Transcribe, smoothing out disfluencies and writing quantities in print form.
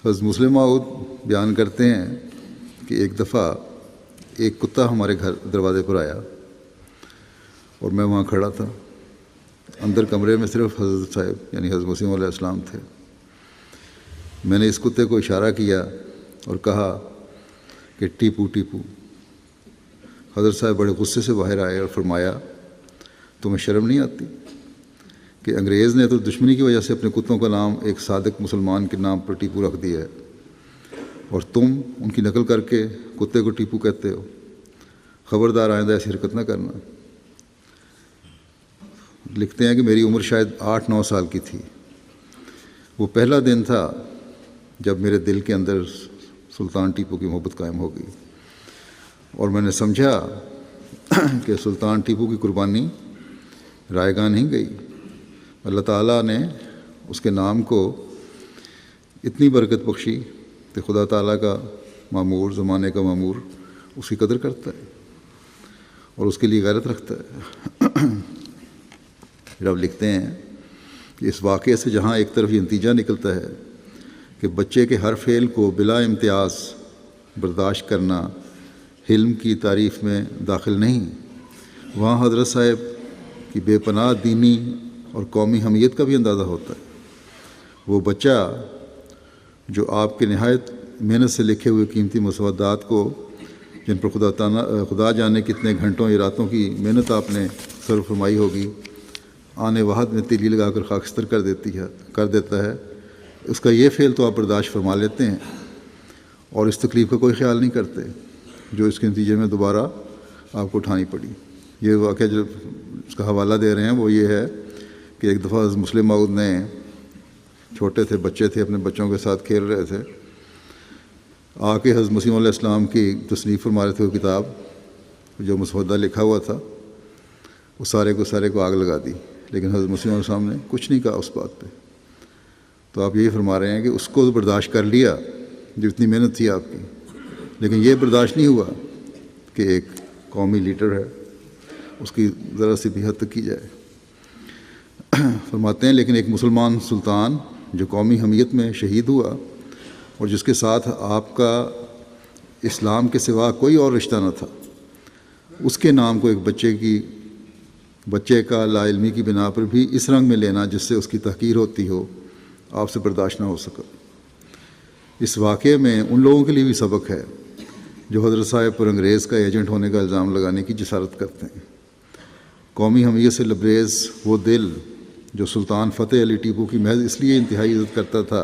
حضرت مسلم موعود بیان کرتے ہیں کہ ایک دفعہ ایک کتا ہمارے گھر دروازے پر آیا اور میں وہاں کھڑا تھا. اندر کمرے میں صرف حضرت صاحب یعنی حضرت مسیم علیہ السلام تھے. میں نے اس کتے کو اشارہ کیا اور کہا کہ ٹیپو ٹیپو. حضرت صاحب بڑے غصے سے باہر آئے اور فرمایا تمہیں شرم نہیں آتی کہ انگریز نے تو دشمنی کی وجہ سے اپنے کتوں کا نام ایک صادق مسلمان کے نام پر ٹیپو رکھ دیا ہے اور تم ان کی نقل کر کے کتے کو ٹیپو کہتے ہو. خبردار آئندہ ایسی حرکت نہ کرنا. لکھتے ہیں کہ میری عمر شاید 8-9 سال کی تھی. وہ پہلا دن تھا جب میرے دل کے اندر سلطان ٹیپو کی محبت قائم ہو گئی اور میں نے سمجھا کہ سلطان ٹیپو کی قربانی رائے گاہ نہیں گئی. اللہ تعالیٰ نے اس کے نام کو اتنی برکت بخشی کہ خدا تعالیٰ کا مامور، زمانے کا مامور اس کی قدر کرتا ہے اور اس کے لیے غیرت رکھتا ہے. رب لکھتے ہیں کہ اس واقعے سے جہاں ایک طرف یہ نتیجہ نکلتا ہے کہ بچے کے ہر فعل کو بلا امتیاز برداشت کرنا حلم کی تعریف میں داخل نہیں، وہاں حضرت صاحب کی بے پناہ دینی اور قومی حمیت کا بھی اندازہ ہوتا ہے. وہ بچہ جو آپ کے نہایت محنت سے لکھے ہوئے قیمتی مسودات کو، جن پر خدا جانے کتنے گھنٹوں یا راتوں کی محنت آپ نے صرف فرمائی ہوگی، آنے وحد میں تیلی لگا کر خاکستر کر دیتا ہے، اس کا یہ فعل تو آپ برداشت فرما لیتے ہیں اور اس تکلیف کا کوئی خیال نہیں کرتے جو اس کے نتیجے میں دوبارہ آپ کو اٹھانی پڑی. یہ واقعہ جو اس کا حوالہ دے رہے ہیں وہ یہ ہے کہ ایک دفعہ حضرت مسلم موعود نے، چھوٹے تھے، بچے تھے، اپنے بچوں کے ساتھ کھیل رہے تھے، آ کے حضرت مسیم علیہ السلام کی تصنیف فرما رہے تھے. وہ کتاب جو مسودہ لکھا ہوا تھا وہ سارے کو آگ لگا دی، لیکن حضرت مسیم علیہ السلام نے کچھ نہیں کہا اس بات پہ. تو آپ یہی فرما رہے ہیں کہ اس کو برداشت کر لیا جو اتنی محنت تھی آپ کی، لیکن یہ برداشت نہیں ہوا کہ ایک قومی لیڈر ہے اس کی ذرا سی بھی حد تک کی جائے. فرماتے ہیں لیکن ایک مسلمان سلطان جو قومی حمیت میں شہید ہوا اور جس کے ساتھ آپ کا اسلام کے سوا کوئی اور رشتہ نہ تھا، اس کے نام کو ایک بچے کا لا علمی کی بنا پر بھی اس رنگ میں لینا جس سے اس کی تحقیر ہوتی ہو، آپ سے برداشت نہ ہو سکا. اس واقعے میں ان لوگوں کے لیے بھی سبق ہے جو حضرت صاحب پر انگریز کا ایجنٹ ہونے کا الزام لگانے کی جسارت کرتے ہیں. قومی حمیت سے لبریز وہ دل جو سلطان فتح علی ٹیپو کی محض اس لیے انتہائی عزت کرتا تھا